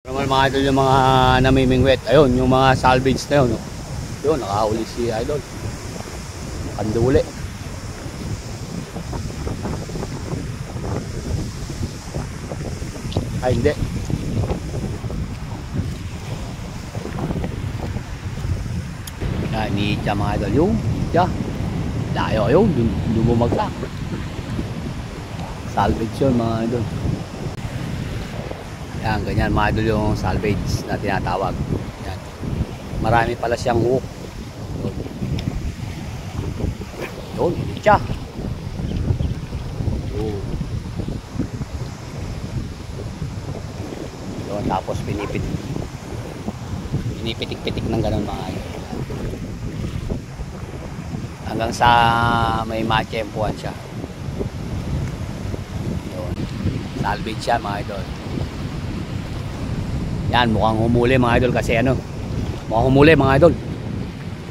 Naman mga idol yung mga namimingwit. Ayun, yung mga salvage na yun. Yun, nakahuli si idol. Panduli. Ay, hindi. Yan, ni-itcha mga idol. Yung, itcha. Layo yun, dun bumagsak. Salvage yun mga idol. Yan, ganyan mga idol yung salvage na tinatawag. Yan. Marami pala siyang hook. Yun, itcha. Yun, tapos pinipitik-pitik ng ganun mga idol. Hanggang sa may matsyempuan siya. Yun. Salvage siya mga idol. Yan, mukhang humuli mga idol kasi ano. Mukhang humuli mga idol.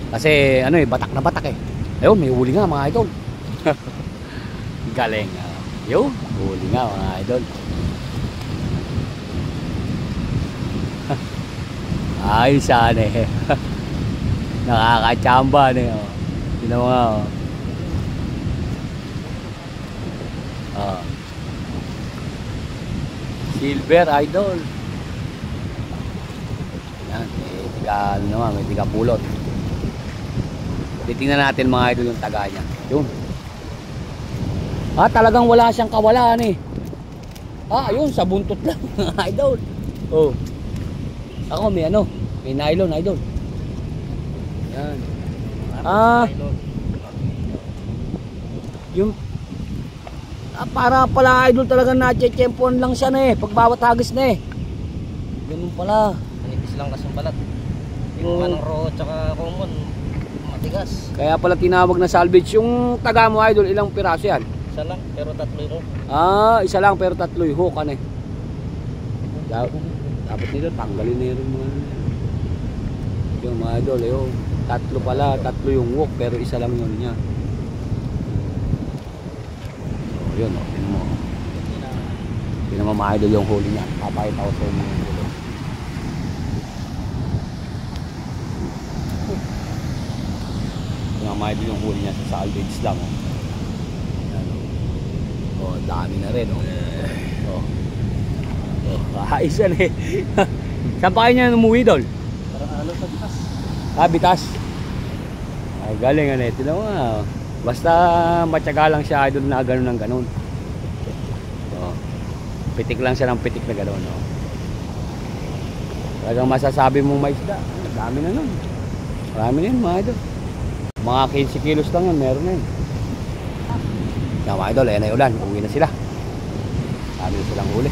Kasi ano eh, batak na batak eh. Ayun, may huli nga mga idol. Galing. Yun, huli nga mga idol. Ay, sana eh. Nakakachamba na eh. Sino nga oh. Silver idol. Yan, may tiga ano naman, may tiga pulot. Titingnan natin mga idol yung taga niya. Yun. Talagang wala siyang kawalaan eh. Ayun, sa buntot lang idol. Oh. Ako may ano, may nylon idol. Yan. Yung para pala idol talaga na-chempuan lang siya na eh, pag bawat hagis na eh. Ganun pala. Manipis lang kasing balat. Yung anong raw tsaka common, matigas. Kaya pala tinawag na salvage. Yung taga mo idol, ilang piraso yan? Isa lang, pero tatlo yung hook. Isa lang pero tatlo yung hook ano eh. Dapat nila tanggalin na rin mga yung mga idol yung tatlo pala, tatlo yung hook pero isa lang yun niya. So yun o, yun mo. Yun naman mga idol yung huli niya. Papakita ko sa inyo yung huli. Yung mga idol yung huli niya sa salvage lang o. Dami na rin o. Ayos yan eh. Saan pa kayo niya umuwi doon? Parang ano sa bitas. Bitas. Ay galing ano eh. Tinan mo nga. Basta matyaga lang siya idol na gano'n ng gano'n. Pitik lang siya ng pitik na gano'n. Talagang masasabi mong may isda. Dami na nun. Marami na yun mga idol. Mga 15 kilos lang yan. Meron na yun. Mga idol, ayan na ulan. Uwi na sila. Dami na silang huli.